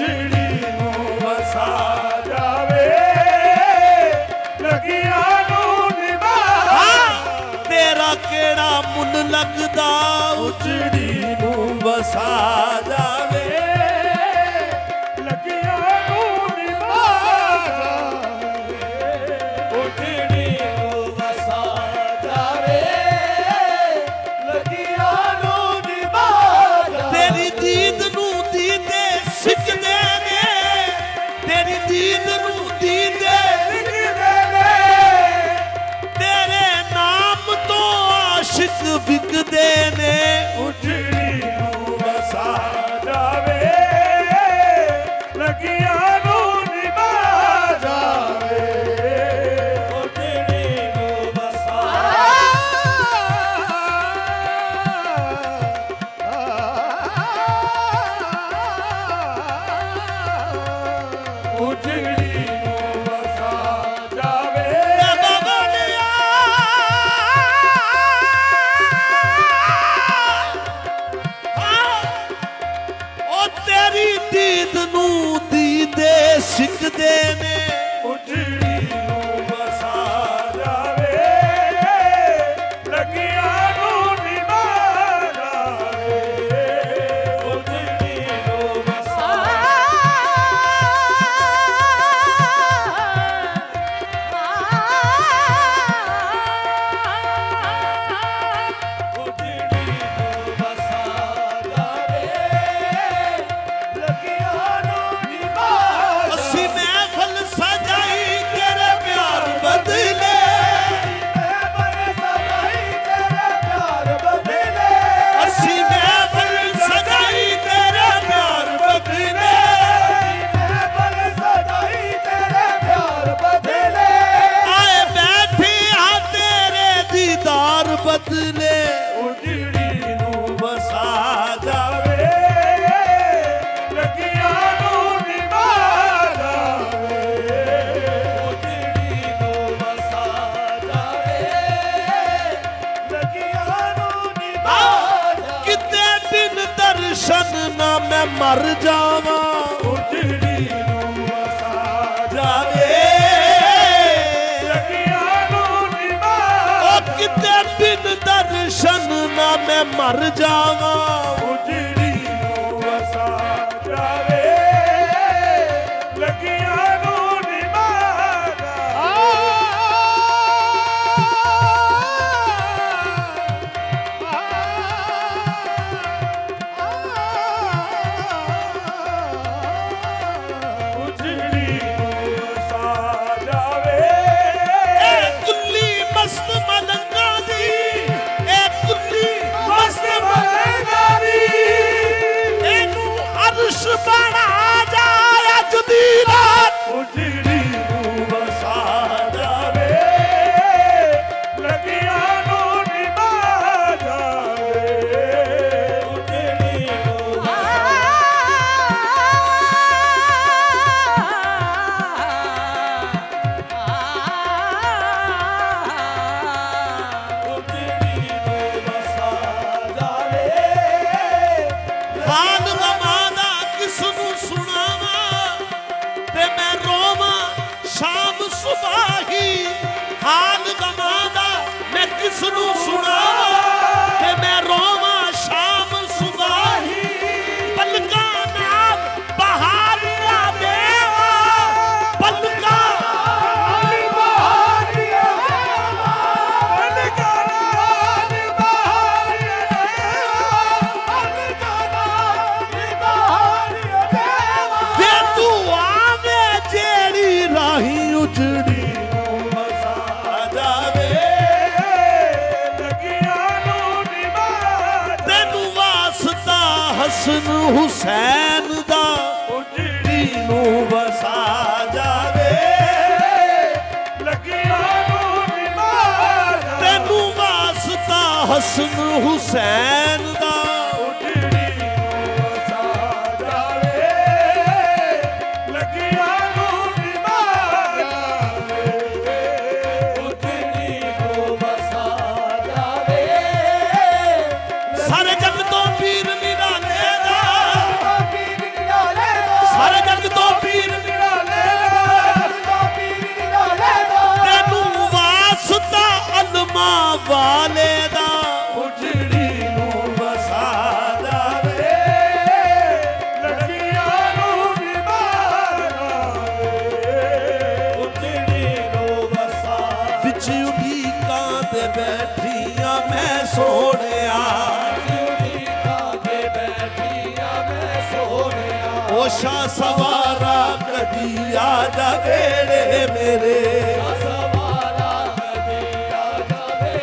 ਉਜੜੀ ਨੂੰ ਵਸਾ ਜਾਵੇ ਲੱਗੀਆਂ ਨੂੰ ਨਿਭਾ ਤੇਰਾ ਕਿਹੜਾ ਮੁੱਲ ਲੱਗਦਾ ਉਜੜੀ ਨੂੰ ਵਸਾ ਜਾਵੇ ਲੱਗੀਆਂ ਨੂੰ ਨਿਭਾ ਜਾਵੇ ਉਜੜੀ ਨੂੰ ਵਸਾ ਜਾਵੇ ਲੱਗੀਆਂ ਨੂੰ ਨਿਭਾ ਜਾਵੇ ਤੇਰੀ ਦੀਦ ਨੂੰ ਦੀਦੇ ਸਿੱਖਦੇ ਨੇ ਤੇਰੀ ਦੀਦ ਨੂੰ ਦੀਦੇ ਲਿਖਦੇ ਨੇ ਤੇਰੇ ਨਾਮ ਤੋਂ ਆਸ਼ਿਕ ਵਿਕਦੇ ਨੇ ਉਜੜੀ ਨੂੰ ਵਸਾ ਜਾਵੇ ਲੱਗੀਆਂ ਨੂੰ ਨਿਭਾ ਜਾਵੇ ਉਜੜੀ ਨੂੰ ਵਸਾ ਉਜੜੀ ਨੂੰ ਵਸਾ ਜਾਵੇ ਉਹ ਤੇਰੀ ਦੀਦ ਨੂੰ ਦੀਦੇ ਸਿੱਖਦੇ ਨੇ ਉਜੜੀ ਨੂੰ ਵਸਾ ਜਾਵੇ ਲੱਗੀਆਂ ਨੂੰ ਨਿਭਾ ਜਾਵੇ ਉਜੜੀ ਨੂੰ ਵਸਾ ਉਜੜੀ ਨੂੰ ਵਸਾ ਜਾਵੇ ਲੱਗੀਆਂ ਨੂੰ ਨਿਭਾ ਅਸੀਂ ਮਹਿਫਲ ਸਜਾਈ ਤੇਰੇ ਪਿਆਰ ਬਦਲੇ ਅਸੀਂ ਮਹਿਫਲ ਸਜਾਈ ਤੇਰੇ ਪਿਆਰ ਬਦਲੇ ਆਏ ਬੈਠੇ ਆ ਤੇਰੇ ਦੀਦਾਰ ਬਦਲੇ ਉਜੜੀ ਨੂੰ ਵਸਾ ਜਾਵੇ ਲੱਗੀਆਂ ਨੂੰ ਨਿਭਾ ਜਾਵੇ ਉਜੜੀ ਨੂੰ ਵਸਾ ਜਾਵੇ ਲੱਗੀਆਂ ਨੂੰ ਨਿਭਾ ਜਾਵੇ ਕਿਤੇ ਬਿਨ ਦਰਸ਼ਨ ਨਾ ਮੈਂ ਮਰ ਜਾਵਾਂ ਉਜੜੀ ਨੂੰ ਵਸਾ ਜਾਵੇ ਲੱਗੀਆਂ ਨੂੰ ਨਿਭਾ ਉਹ ਕਿਤੇ ਬਿਨ ਦਰਸ਼ਨ ਨਾ ਮੈਂ ਮਰ ਜਾਵਾਂ ਉਜੜੀ ਨੂੰ ਵਸਾ ਜਾਵੇ ਲੱਗੀਆਂ ਨੂੰ ਨਿਭਾ ਉਜੜੀ ਨੂੰ ਵਸਾ ਜਾਵੇ ਇਹ ਕੁੱਲੀ ਮਸਤ ਮਲੰਗਾ ਦੀ ਇਹ ਕੁੱਲੀ ਮਸਤ ਮਲੰਗਾ ਦੀ ਇਹਨੂੰ ਅਰਸ਼ ਬਣਾ ਜਾ ਅੱਜ ਦੀ ਰਾਤ ਉਜੜੀ ਨੂੰ ਵਸਾ ਜਾਵੇ ਲੱਗੀਆਂ ਨੂੰ ਨਿਭਾ ਜਾਵੇ ਉਜੜੀ ਨੂੰ ਵਸਾ ਉਜੜੀ ਨੂੰ ਵਸਾ ਜਾਵੇ ਹਾਲ ਗਮਾਂ ਦਾ ਕਿਸ ਨੂੰ ਸੁਣਾਵਾਂ ਤੇ ਮੈਂ ਰੋਵਾਂ ਸ਼ਾਮ ਸੁਬਾਹੀ ਹਾਲ ਗਮਾਂ ਦਾ ਮੈਂ ਕਿਸ ਨੂੰ ਸੁਣਾਵਾਂ ਤੇ ਮੈਂ ਰੋਵਾਂ ਸ਼ਾਮ ਸੁਬਾਹੀ ਪਲਕਾਂ ਨਾਲ ਬਹਾਰ ਨਾ ਦੇਵਾ ਪਲਕਾਂ ਤੇ ਤੂੰ ਆਵੇਂ ਜਿਹੜੀ ਰਾਹੀਂ ਉਜੜੀ ਨੂੰ ਵਸਾ ਜਾਵੇ ਲੱਗੀਆਂ ਨੂੰ ਨਿਭਾ ਤੈਨੂੰ ਵਾਸਤਾ ਹਸਨ ਹੁਸੈਨ ਦਾ ਉਜੜੀ ਨੂੰ ਵਸਾ ਜਾਵੇ ਲੱਗੀਆਂ ਨੂੰ ਨਿਭਾ ਜਾਵੇ ਤੈਨੂੰ ਵਾਸਤਾ ਹਸਨ ਹੁਸੈਨ ਦਾ ਉਜੜੀ ਨੂੰ ਵਸਾ ਜਾਵੇ ਲੱਗੀਆਂ ਨੂੰ ਨਿਭਾ ਜਾਵੇ ਉਜੜੀ ਨੂੰ ਵਸਾ ਜਾਵੇ ਸਾਰੇ ਜਗ ਤੋਂ ਪੀਰ ਨਿਰਾਲੇ ਦਾ ਪੀਰ ਨਿਰਾਲੇ ਦਾ ਸਾਰੇ ਉਹ ਸ਼ਾਹ ਸਵਾਰਾ ਕਦੀ ਆ ਜਾ ਵੇੜੇ ਮੇਰੇ ਸਵਾਰਾ ਕਦੀ ਆ ਜਾਵੇ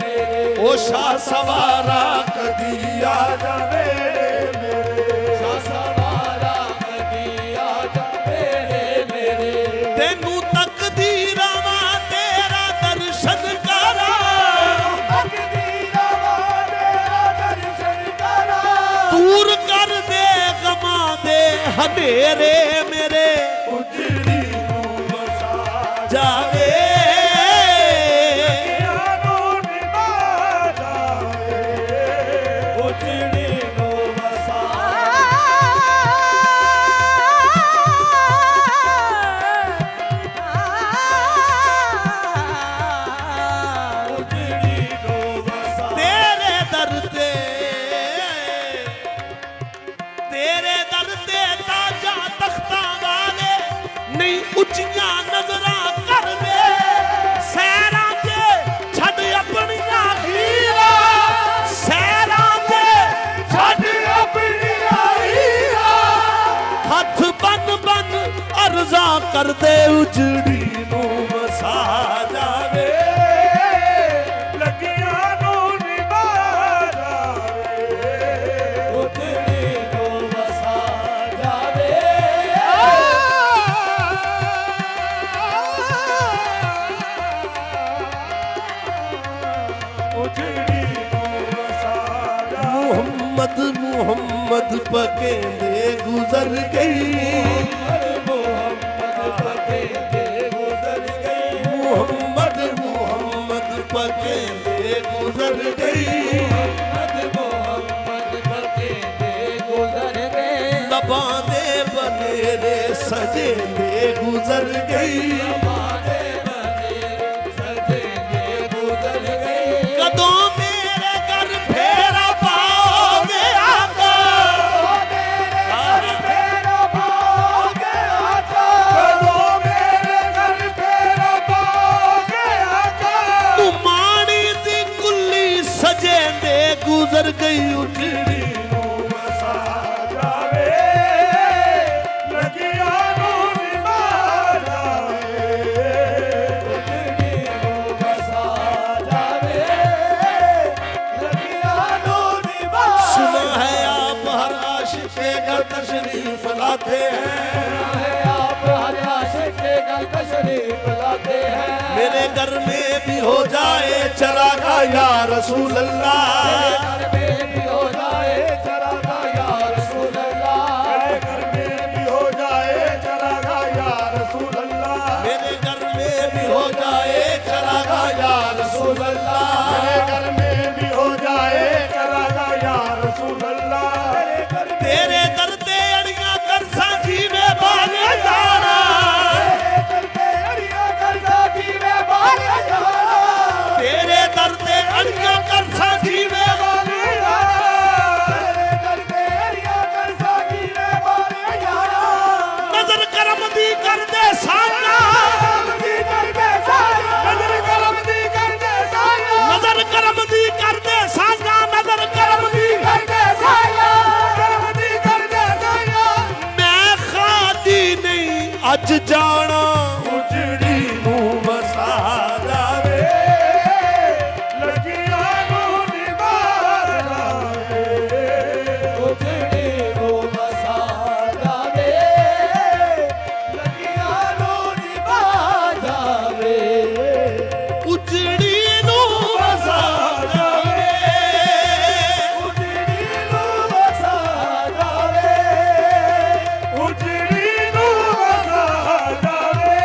ਮੇਰੇ ਉਹ ਸ਼ਾਹ ਸਵਾਰਾ ਕਦੀ ਆ ਜਾ ਵੇੜੇ ਮੇਰੇ ਸਵਾਰਾ ਕਦੀ ਆ ਜਾਵੇ ਮੇਰੇ ਤੈਨੂੰ ਤਕਦੀਰਾਂ ਵਾਂ ਤੇਰਾ ਦਰਸ਼ਨ ਕਰਾਂ ਤਕਦੀਰਾਂ ਵਾਂ ਤੇਰਾ ਦਰਸ਼ਨ ਕਰਾਂ ਦੂਰ ਕਰ ਦੇ ਗਮਾਂ ਦੇ ਹਨੇਰੇ ਮੇਰੇ ਉਜੜੀ ਨੂੰ ਵਸਾ ਜਾਵੇ ਨੂੰ ਨਿਭਾ ਜਾਵੇ ਉਜੜੀ ਨੂੰ ਵਸਾ ਉਜੜੀ ਨੂੰ ਵਸਾ ਤੇਰੇ ਦਰ ਤੇ ਤਾਜਾਂ ਤਖਤਾਂ ਵਾਲੇ ਨਹੀਂ ਉੱਚੀਆਂ ਨਜ਼ਰਾਂ ਕਰਦੇ ਸਹਿਰਾਂ ਤੇ ਛੱਡ ਆਪਣੀਆਂ ਹੀਰਾਂ ਸਹਿਰਾਂ ਤੇ ਛੱਡ ਆਪਣੀਆਂ ਹੀਰਾਂ ਹੱਥ ਬੰਨ ਬੰਨ ਅਰਜ਼ਾਂ ਕਰਦੇ ਉਜੜੀ ਨੂੰ ਵਸਾ ਜਾਵੇ ਲੱਗੀਆਂ ਨੂੰ ਨਿਭਾ ਜਾਵੇ ਉਜੜੀ ਨੂੰ ਵਸਾ ਜਾਵੇ ਉਜੜੀ ਨੂੰ ਵਸਾ ਜਾਵੇ ਮੁਹੰਮਦ ਮੁਹੰਮਦ ਪਕੇਂਦੇ ਗੁਜ਼ਰ ਗਈ ਮੁਹੰਮਦ ਪਤੇ ਦੇ ਗੁਜ਼ਰ ਗਈ ਮੁਹੰਮਦ ਮੁਹੰਮਦ ਪਕੇਂਦੇ ਗੁਜ਼ਰ ਗਈ ਮੁਹੰਮਦ ਪਤੇ ਦੇ ਗੁਜ਼ਰ ਗਏ ਲਬਾਂ ਦੇ ਬਨੇਰੇ ਸਜੇ ਦੇ ਗੁਜ਼ਰ ਗਈ ਮਾਰੇ ਬਨੇ ਸਜੇ ਦੇ ਗੁਜ਼ਰ ਗਏ ਕਦੋਂ ਮੇਰੇ ਘਰ ਫੇਰਾ ਪਾਓਗੇ ਆਕਾ ਮੇਰੇ ਘਰ ਫੇਰਾ ਪਾਓਗੇ ਆਕਾ ਕਦੋਂ ਮੇਰੇ ਘਰ ਫੇਰਾ ਪਾਓਗੇ ਆਕਾ ਤੂੰ ਮਾਣੀ ਦੀ ਕੁੱਲੀ ਸਜੇ ਦੇ ਗੁਜ਼ਰ ਗਈ ਉਜੜੀ ਨੂੰ ਵਸਾ ਜਾਵੇ ਲੱਗੀਆਂ ਨੂੰ ਨਿਭਾ ਜਾਵੇ ਉਜੜੀ ਨੂੰ ਵਸਾ ਜਾਵੇ ਲੱਗੀਆਂ ਨੂੰ ਨਿਭਾ सुना है आप हर आशिक के घर तशरीफ लाते हैं आप हर आशिक के घर तशरीफ लाते हैं मेरे घर में भी हो जाए चरागा या रसूल अल्लाह घर में भी हो जाए चरागा या रसूल अल्लाह मेरे घर में भी हो जाए चरागा या रसूल अल्लाह मेरे घर में भी हो जाए चरागा या रसूल अल्लाह मेरे घर में भी हो जाए चरागा या रसूल अल्लाह तेरे दर ते अड़ियां कर साझी में बाले जाना तेरे दर ते अड़ियां कर साझी में बाले नजर करम दी कर दे साना नजर करम दी कर दे साना नजर करम दी मैं खादी नहीं अज जाना उजड़ी ਨੂੰ ਵਸਾ ਜਾਵੇ ਲੱਗੀਆਂ ਨੂੰ ਨਿਭਾ ਜਾਵੇ ਉਜੜੀ ਨੂੰ ਵਸਾ ਜਾਵੇ ਲੱਗੀਆਂ ਨੂੰ ਨਿਭਾ ਜਾਵੇ उजड़ी नू वसा जावे ਉਜੜੀ ਨੂੰ ਵਸਾ ਜਾਵੇ ਉਜੜੀ ਨੂੰ ਵਸਾ ਜਾਵੇ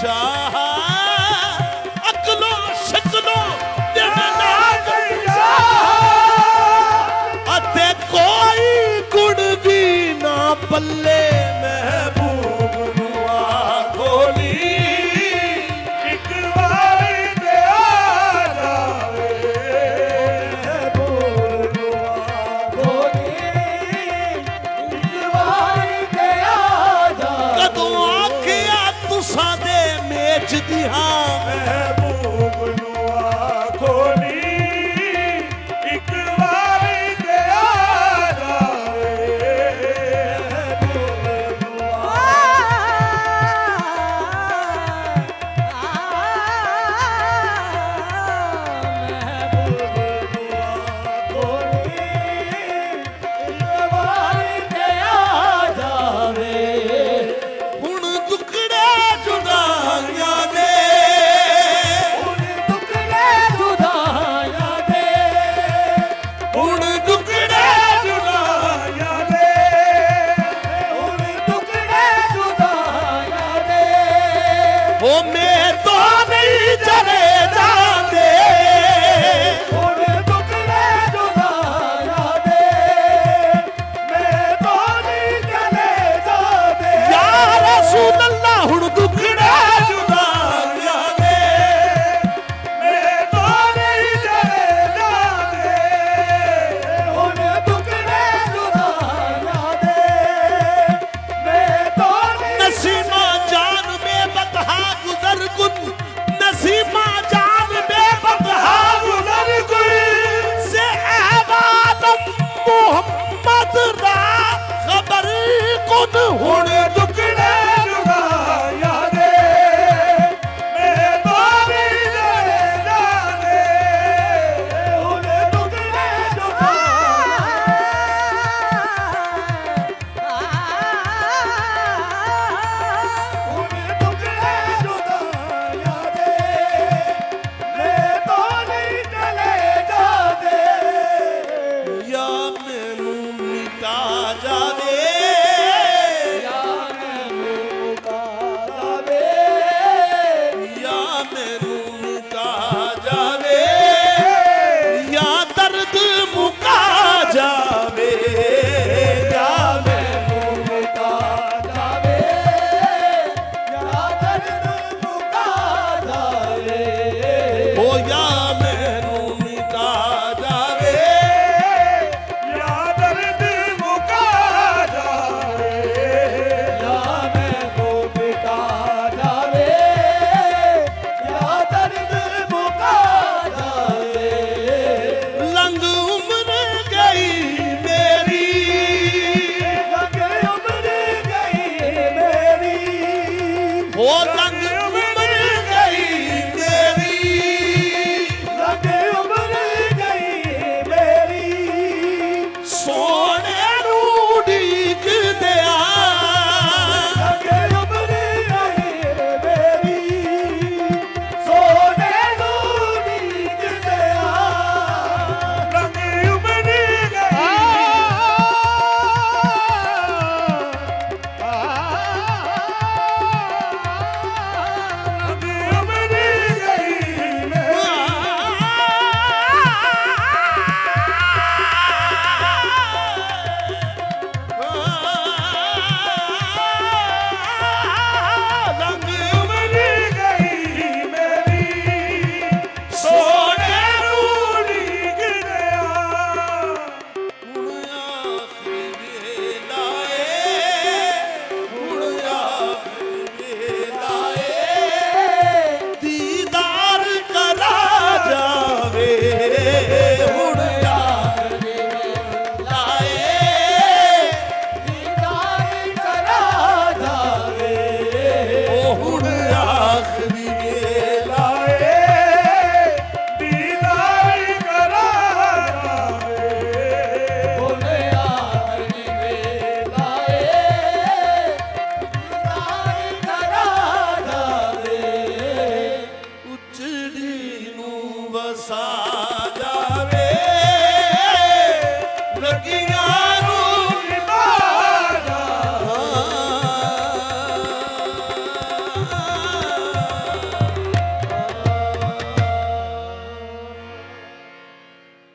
ਸ਼ਾਹ ਅਕਲੋ ਸ਼ਕਲੋ ਦਿਨ ਨਾ ਅਤੇ ਕੋਈ ਗੁਣ ਵੀ ਨਾ ਪੱਲੇ ਮਹਿਬੂਬ ਨੂੰ ਆਖੋਲੀ ਇੱਕ ਵਾਰੀ ਤੇ ਆ ਜਾਵੇ ਮਹਿਬੂਬ ਨੂੰ ਆਖੋਲੀ ਇੱਕ ਵਾਰੀ ਤੇ ਆ ਜਾਵੇ ਕਦੋਂ ਆਖਿਆ ਤੁਸਾਂ ਦੇ ਮੇਚ ਦੀ ਹਾਂ ਮਹਿਬੂਬ ਨੂੰ ਆਖੋਲੀ ਇੱਕ ਵਾਰੀ ਤੇ ਆ ਜਾਵੇ ਮਹਿਬੂਬ ਨੂੰ ਹੁਣ ਦੁੱਖੜੇ ਜੁਦਾਈਆਂ ਦੇ ਹੁਣ ਦੁੱਖੜੇ ਉਹ ਮੈਂ ਤਾਂ ਨਹੀਂ ਚਲੇ ਜਾਂਦੇ ਯਾ ਰਸੂਲ ਅੱਲਾ ਹੁਣ ਦੁੱਖੜੇ ਜੁਦਾਈਆਂ ਦੇ नसीमा जान में बतहा गुजर गुन नसीमा जान में बतहा गुजर गुन से अहवालम मोहम्मद रा खबर कुन हुण दुखड़े या मैनू मिटा जावे या मैनू मिटा जावे या दर्द मुका जावे या ओ या मैनू मिटा जावे लंग उम्र गई मेरी ओ लंग उम्र गई मेरी सोने नू उड़ीक दिया लंग उम्र गई मेरी सोने नू उड़ीक दिया ਹੁਣ ਆਖਰੀ ਵੇਲਾ ਏ ਹੁਣ ਆਖਰੀ ਵੇਲਾ ਏ ਦੀਦਾਰ ਕਰਾ ਜਾਵੇ ਹੁਣ ਆਖਰੀ ਵੇਲਾ ਏ ਉਹ ਹੁਣ ਆਖਰੀ ਵੇਲਾ ਉਚੜੀ ਨੂੰ ਵਸਾ ਜਾਵੇ